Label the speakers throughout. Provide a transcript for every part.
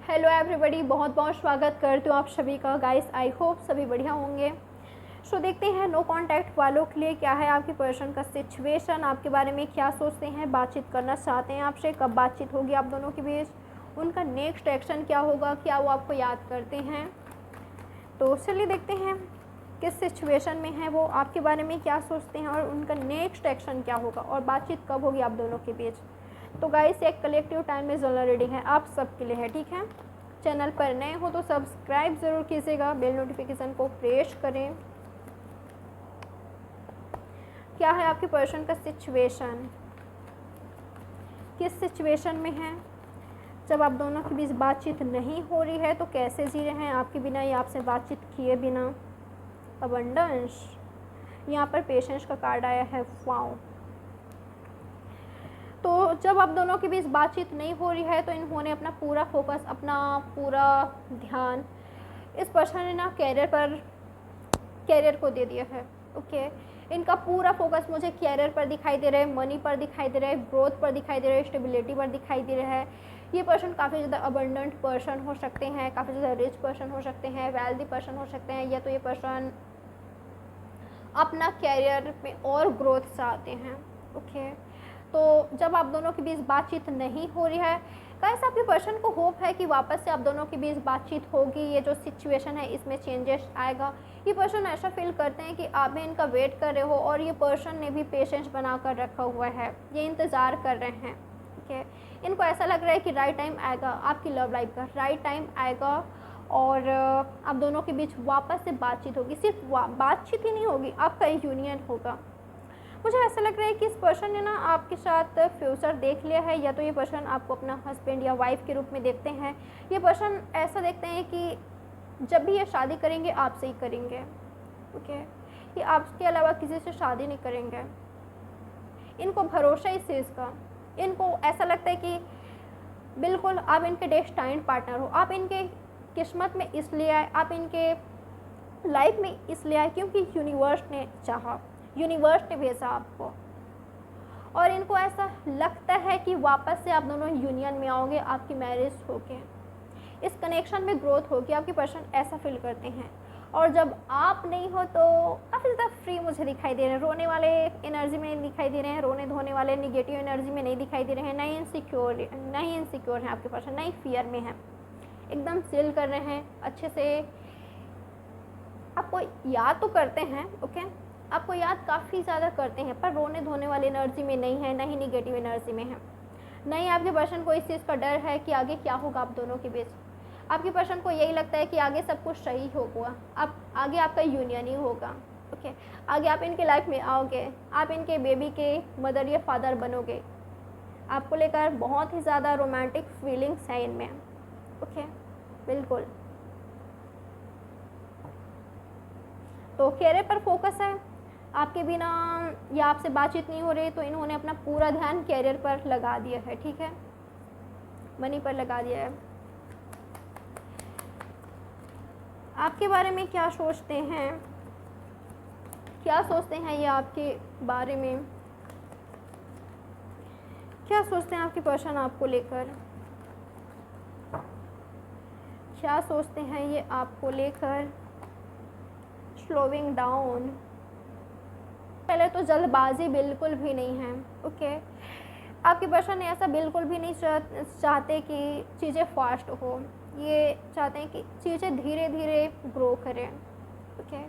Speaker 1: Hello everybody, बहुत बहुत स्वागत करती हूँ आप सभी का। गाइस, आई होप सभी बढ़िया होंगे। सो देखते हैं नो कांटेक्ट वालों के लिए क्या है आपकी पर्सन का सिचुएशन, आपके बारे में क्या सोचते हैं, बातचीत करना चाहते हैं आपसे, कब बातचीत होगी आप दोनों के बीच, उनका नेक्स्ट एक्शन क्या होगा, क्या वो आपको याद करते हैं। तो चलिए देखते हैं किस सिचुएशन में है वो, आपके बारे में क्या सोचते हैं और उनका नेक्स्ट एक्शन क्या होगा और बातचीत कब होगी आप दोनों के बीच। तो गाइस, एक कलेक्टिव टाइम में जनरल रीडिंग है, आप सबके लिए है, ठीक है। चैनल पर नए हो तो सब्सक्राइब ज़रूर कीजिएगा, बेल नोटिफिकेशन को प्रेस करें। क्या है आपके पर्सन का सिचुएशन, किस सिचुएशन में है, जब आप दोनों के बीच बातचीत नहीं हो रही है तो कैसे जी रहे हैं आपके बिना या आपसे बातचीत किए बिना। अबंडेंस, यहाँ पर पेशेंस का कार्ड आया है। वाओ। तो जब आप दोनों के बीच बातचीत नहीं हो रही है तो इन्होंने अपना पूरा फोकस, अपना पूरा ध्यान इस पर्सन ने ना कैरियर को दे दिया है। ओके, इनका पूरा फोकस मुझे कैरियर पर दिखाई दे रहा है, मनी पर दिखाई दे रहा है, ग्रोथ पर दिखाई दे रहा है, स्टेबिलिटी पर दिखाई दे रहा है। ये पर्सन काफ़ी ज़्यादा अबंडेंट पर्सन हो सकते हैं, काफ़ी ज़्यादा रिच पर्सन हो सकते हैं, वेल्दी पर्सन हो सकते हैं, या तो ये पर्सन अपना कैरियर में और ग्रोथ चाहते हैं। ओके, तो जब आप दोनों के बीच बातचीत नहीं हो रही है, गाइस आपके पर्सन को होप है कि वापस से आप दोनों के बीच बातचीत होगी, ये जो सिचुएशन है इसमें चेंजेस आएगा। ये पर्सन ऐसा फील करते हैं कि आप भी इनका वेट कर रहे हो और ये पर्सन ने भी पेशेंस बना कर रखा हुआ है, ये इंतज़ार कर रहे हैं। ओके, इनको ऐसा लग रहा है कि राइट टाइम आएगा, आपकी लव लाइफ का राइट टाइम आएगा और आप दोनों के बीच वापस से बातचीत होगी। सिर्फ बातचीत ही नहीं होगी, आपका यूनियन होगा। मुझे ऐसा लग रहा है कि इस पर्सन ने ना आपके साथ फ्यूचर देख लिया है, या तो ये पर्सन आपको अपना हस्बैंड या वाइफ के रूप में देखते हैं। ये पर्सन ऐसा देखते हैं कि जब भी ये शादी करेंगे आपसे ही करेंगे। ओके, ये आपके अलावा किसी से शादी नहीं करेंगे। इनको भरोसा इस चीज़ का, इनको ऐसा लगता है कि बिल्कुल आप इनके डेस्टाइन्ड पार्टनर हो, आप इनके किस्मत में इसलिए आए, आप इनके लाइफ में इसलिए आए क्योंकि यूनिवर्स ने चाहा, यूनिवर्स ने भेजा आपको। और इनको ऐसा लगता है कि वापस से आप दोनों यूनियन में आओगे, आपकी मैरिज होके इस कनेक्शन में ग्रोथ होगी, आपके पर्सन ऐसा फील करते हैं। और जब आप नहीं हो तो काफ़ी ज़्यादा फ्री मुझे दिखाई दे रहे हैं, रोने वाले एनर्जी में नहीं दिखाई दे रहे हैं, रोने धोने वाले निगेटिव एनर्जी में नहीं दिखाई दे रहे हैं, नहीं इनसिक्योर हैं आपके पर्सन, नहीं फियर में है, एकदम चिल कर रहे हैं, अच्छे से आपको याद तो करते हैं। ओके, आपको याद काफ़ी ज़्यादा करते हैं, पर रोने धोने वाली एनर्जी में नहीं है, नहीं निगेटिव एनर्जी में है। नहीं, आपके पर्सन को इस चीज़ का डर है कि आगे क्या होगा आप दोनों के बीच। आपके पर्सन को यही लगता है कि आगे सब कुछ सही होगा, आप आगे आपका यूनियन ही होगा। ओके, आगे आप इनके लाइफ में आओगे, आप इनके बेबी के मदर या फादर बनोगे। आपको लेकर बहुत ही ज़्यादा रोमांटिक फीलिंग्स हैं इनमें। ओके, बिल्कुल। तो कैरियर पर फोकस है, आपके बिना या आपसे बातचीत नहीं हो रही तो इन्होंने अपना पूरा ध्यान कैरियर पर लगा दिया है, ठीक है, मनी पर लगा दिया है। आपके बारे में क्या सोचते हैं, क्या सोचते हैं ये आपके बारे में, क्या सोचते हैं आपके पर्सन आपको लेकर, क्या सोचते हैं ये आपको लेकर। स्लोइंग डाउन, पहले तो जल्दबाजी बिल्कुल भी नहीं है। ओके, आपके पर्सन ने ऐसा बिल्कुल भी नहीं चाहते कि चीज़ें फास्ट हो, ये चाहते हैं कि चीज़ें धीरे धीरे ग्रो करें। ओके,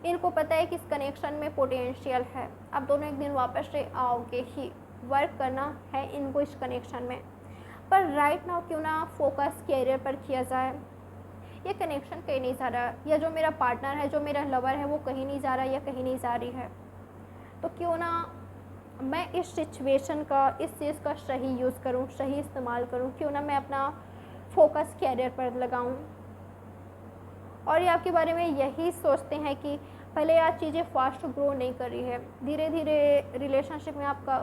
Speaker 1: इनको पता है कि इस कनेक्शन में पोटेंशियल है, आप दोनों एक दिन वापस से आओगे ही, वर्क करना है इनको इस कनेक्शन में। पर राइट नाउ क्यों ना फोकस कैरियर पर किया जाए। ये कनेक्शन कहीं नहीं जा रहा, या जो मेरा पार्टनर है, जो मेरा लवर है, वो कहीं नहीं जा रहा या कहीं नहीं जा रही है, तो क्यों ना मैं इस सिचुएशन का, इस चीज़ का सही यूज़ करूं, सही इस्तेमाल करूं, क्यों ना मैं अपना फोकस कैरियर पर लगाऊं। और ये आपके बारे में यही सोचते हैं कि पहले यार चीज़ें फास्ट ग्रो नहीं कर रही है, धीरे धीरे रिलेशनशिप में आपका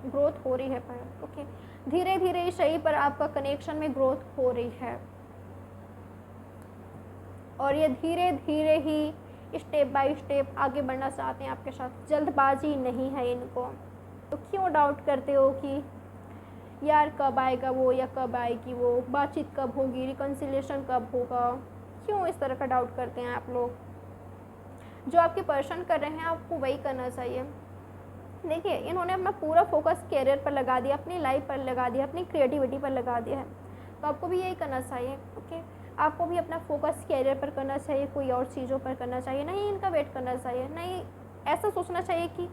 Speaker 1: ग्रोथ हो रही है, पर ओके धीरे धीरे ही सही पर आपका कनेक्शन में ग्रोथ हो रही है, और ये धीरे धीरे ही स्टेप बाय स्टेप आगे बढ़ना चाहते हैं आपके साथ, जल्दबाजी नहीं है इनको। तो क्यों डाउट करते हो कि यार कब आएगा वो या कब आएगी वो, बातचीत कब होगी, रिकन्सिलेशन कब होगा। क्यों इस तरह का डाउट करते हैं आप लोग? जो आपके पर्सन कर रहे हैं आपको वही करना चाहिए। देखिए, इन्होंने अपना पूरा फोकस कैरियर पर लगा दिया, अपनी लाइफ पर लगा दिया, अपनी क्रिएटिविटी पर लगा दिया है, तो आपको भी यही करना चाहिए। ओके, आपको भी अपना फोकस कैरियर पर करना चाहिए, कोई और चीज़ों पर करना चाहिए, नहीं इनका वेट करना चाहिए, नहीं ऐसा सोचना चाहिए कि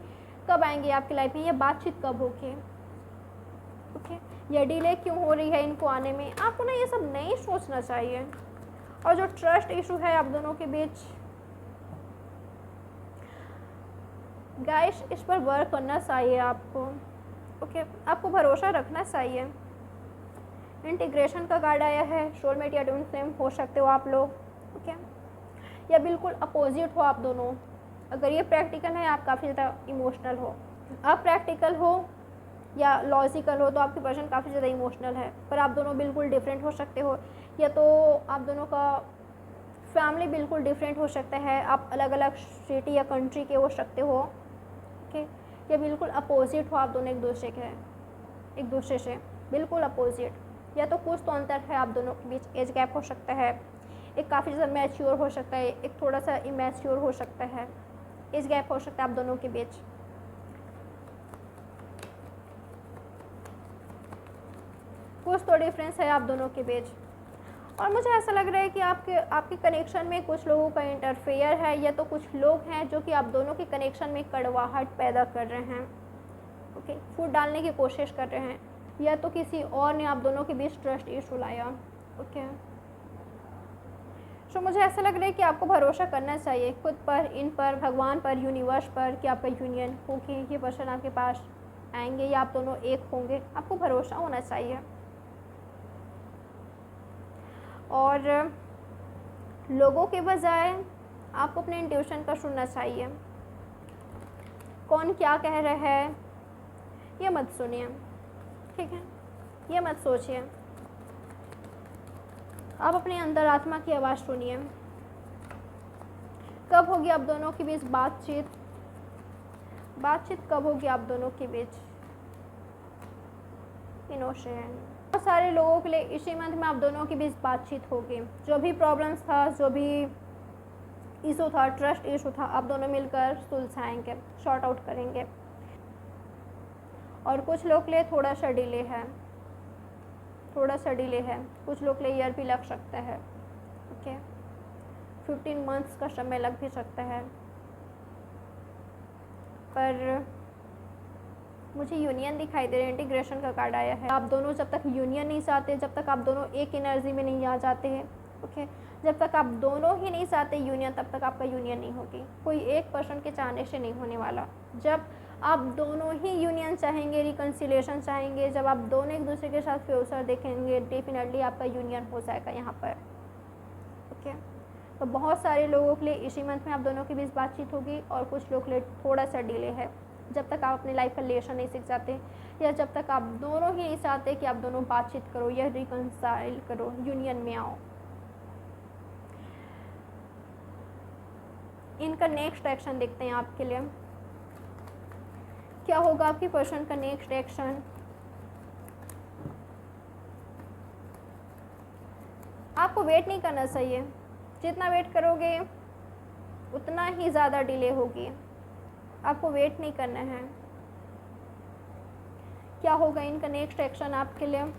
Speaker 1: कब आएंगे आपकी लाइफ में, ये बातचीत कब होगी। ओके, या डिले क्यों हो रही है इनको आने में, आपको ना ये सब नहीं सोचना चाहिए। और जो ट्रस्ट इशू है आप दोनों के बीच, गाइस इस पर वर्क करना चाहिए आपको। ओके, आपको भरोसा रखना चाहिए। इंटीग्रेशन का कार्ड आया है, सोलमेट या ट्विन फ्लेम हो सकते हो आप लोग। ओके, या बिल्कुल अपोजिट हो आप दोनों। अगर ये प्रैक्टिकल है, आप काफ़ी ज़्यादा इमोशनल हो। आप प्रैक्टिकल हो या लॉजिकल हो तो आपकी पर्सन काफ़ी ज़्यादा इमोशनल है, पर आप दोनों बिल्कुल डिफरेंट हो सकते हो। या तो आप दोनों का फैमिली बिल्कुल डिफरेंट हो सकता है, आप अलग अलग सिटी या कंट्री के हो सकते हो। ओके, या बिल्कुल अपोजिट हो आप दोनों एक दूसरे से बिल्कुल अपोजिट। या तो कुछ तो अंतर है आप दोनों के बीच, एज गैप हो सकता है, एक काफ़ी ज़्यादा मैच्योर हो सकता है, एक थोड़ा सा इमैच्योर हो सकता है, एज गैप हो सकता है आप दोनों के बीच। कुछ तो डिफरेंस है आप दोनों के बीच। और मुझे ऐसा लग रहा है कि आपके कनेक्शन में कुछ लोगों का इंटरफेयर है, या तो कुछ लोग हैं जो कि आप दोनों के कनेक्शन में कड़वाहट पैदा कर रहे हैं। ओके, फूट डालने की कोशिश कर रहे हैं, या तो किसी और ने आप दोनों के बीच ट्रस्ट इशू लाया। ओके, तो मुझे ऐसा लग रहा है कि आपको भरोसा करना चाहिए खुद पर, इन पर, भगवान पर, यूनिवर्स पर, कि आपका यूनियन होगी, ये पर्सन आपके पास आएंगे या आप दोनों एक होंगे। आपको भरोसा होना चाहिए। और लोगों के बजाय आपको अपने इंट्यूशन का सुनना चाहिए। कौन क्या कह रहा है ये मत सुनिए, ठीक है, ये मत सोचिए। आप अपने अंदर आत्मा की आवाज़ सुनिए। कब होगी आप दोनों के बीच बातचीत कब होगी आप दोनों के बीच? इनोसेंट। बहुत सारे लोगों के लिए इसी मंथ में आप दोनों के बीच बातचीत होगी। जो भी प्रॉब्लम्स था, जो भी इशू था, ट्रस्ट इशू था, आप दोनों मिलकर सुलझाएंगे, सॉर्ट आउट करेंगे। और कुछ लोग के लिए थोड़ा सा डिले है, कुछ लोग के लिए ईयर भी लग सकता है। ओके, 15 मंथ्स का समय लग भी सकता है, पर मुझे यूनियन दिखाई दे रहा है। इंटीग्रेशन का कार्ड आया है। आप दोनों जब तक यूनियन नहीं चाहते, जब तक आप दोनों एक एनर्जी में नहीं आ जाते हैं, ओके, जब तक आप दोनों ही नहीं चाहते यूनियन, तब तक आपका यूनियन नहीं होगी। कोई एक पर्सन के चाहने से नहीं होने वाला। जब आप दोनों ही यूनियन चाहेंगे, रिकन्सिलेशन चाहेंगे, जब आप दोनों एक दूसरे के साथ फ्यूचर देखेंगे, डेफिनेटली आपका यूनियन हो जाएगा यहाँ पर। ओके, तो बहुत सारे लोगों के लिए इसी मंथ में आप दोनों के बीच बातचीत होगी, और कुछ लोगों के लिए थोड़ा सा डिले है। जब तक आप अपनी लाइफ का रिलेशन नहीं सीख जाते, या जब तक आप दोनों ही नहीं चाहते कि आप दोनों बातचीत करो या रिकन्साइल करो, यूनियन में आओ। इनका नेक्स्ट एक्शन देखते हैं आपके लिए। क्या होगा आपकी पर्सन का नेक्स्ट एक्शन? आपको वेट नहीं करना चाहिए। जितना वेट करोगे उतना ही ज़्यादा डिले होगी। आपको वेट नहीं करना है। क्या होगा इनका नेक्स्ट एक्शन आपके लिए?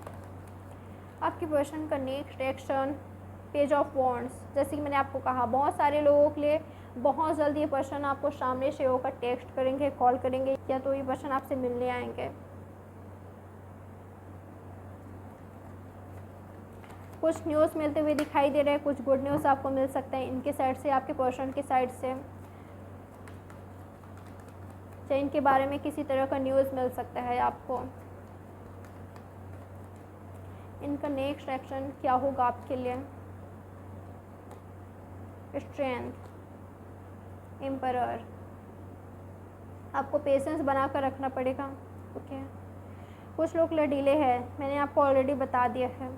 Speaker 1: आपकी पर्सन का next action, page of wands. जैसे कि मैंने आपको कहा, बहुत सारे लोगों के लिए बहुत जल्दी ये पर्सन आपको सामने से होकर टेक्स्ट करेंगे, कॉल करेंगे, या तो ये पर्सन आपसे मिलने आएंगे। कुछ न्यूज़ मिलते हुए दिखाई दे रहे हैं, कुछ गुड न्यूज़ आपको मिल सकते हैं इनके साइड से, आपके पर्सन की साइड से, चाहे इनके बारे में किसी तरह का न्यूज़ मिल सकता है आपको। इनका नेक्स्ट एक्शन क्या होगा आपके लिए? Strength, emperor. आपको पेशेंस बनाकर रखना पड़ेगा। ओके, कुछ लोग के लिए डिले है, मैंने आपको ऑलरेडी बता दिया है।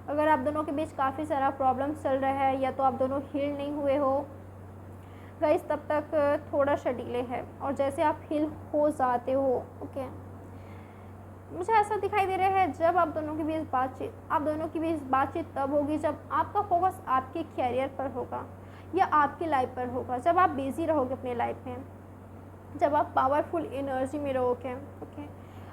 Speaker 1: अगर आप दोनों के बीच काफ़ी सारा प्रॉब्लम चल रहा है, या तो आप दोनों हील नहीं हुए हो गाइस, तब तक थोड़ा सा डिले है। और जैसे आप हील हो जाते हो, ओके, मुझे ऐसा दिखाई दे रहा है जब आप दोनों के बीच बातचीत तब होगी जब आपका फोकस आपके कैरियर पर होगा या आपकी लाइफ पर होगा, जब आप बिजी रहोगे अपने लाइफ में, जब आप पावरफुल एनर्जी में रहोगे। ओके,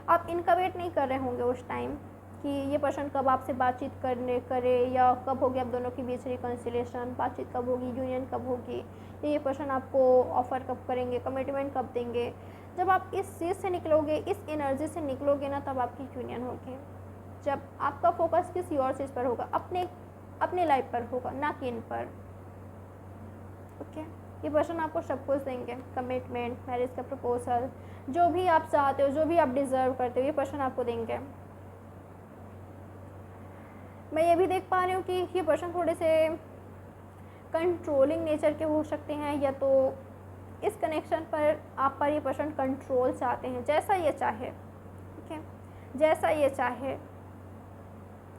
Speaker 1: आप इनका वेट नहीं कर रहे होंगे उस टाइम कि ये पर्सन कब आपसे बातचीत करे या कब होगी आप दोनों के बीच रिकन्सिलेशन, बातचीत कब होगी, यूनियन कब होगी, या ये पर्सन आपको ऑफ़र कब करेंगे, कमिटमेंट कब देंगे। जब आप इस चीज़ से निकलोगे, इस एनर्जी से निकलोगे ना, तब आपकी यूनियन होगी। जब आपका फोकस किसी और चीज़ पर होगा, अपने लाइफ पर होगा, ना कि इन पर। ओके, ये पर्सन आपको सब कुछ देंगे, कमिटमेंट, मैरिज का प्रपोजल, जो भी आप चाहते हो, जो भी आप डिज़र्व करते हो, ये पर्सन आपको देंगे। मैं ये भी देख पा रही हूँ कि ये पर्सन थोड़े से कंट्रोलिंग नेचर के हो सकते हैं, या तो इस कनेक्शन पर आप पर ये पर्सन कंट्रोल चाहते हैं, जैसा ये चाहे। ठीक है, जैसा ये चाहे,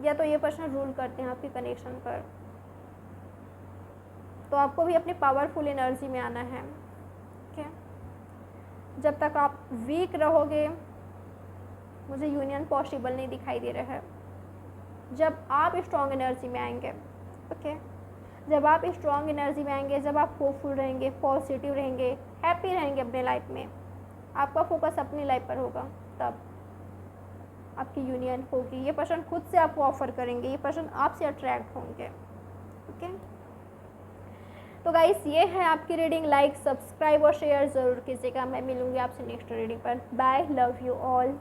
Speaker 1: या तो ये पर्सन रूल करते हैं आपके कनेक्शन पर। तो आपको भी अपनी पावरफुल एनर्जी में आना है। ठीक है, जब तक आप वीक रहोगे मुझे यूनियन पॉसिबल नहीं दिखाई दे रहा है। जब आप स्ट्रॉन्ग एनर्जी में आएंगे, ओके, जब आप स्ट्रॉन्ग एनर्जी में आएंगे, जब आप होपफुल रहेंगे, पॉजिटिव रहेंगे, हैप्पी रहेंगे अपने लाइफ में, आपका फोकस अपनी लाइफ पर होगा, तब आपकी यूनियन होगी। ये पर्सन खुद से आपको ऑफर करेंगे, ये पर्सन आपसे अट्रैक्ट होंगे। ओके, तो गाइस ये है आपकी रीडिंग। लाइक, सब्सक्राइब और शेयर ज़रूर कीजिएगा। मैं मिलूंगी आपसे नेक्स्ट रीडिंग पर। Bye, love you all.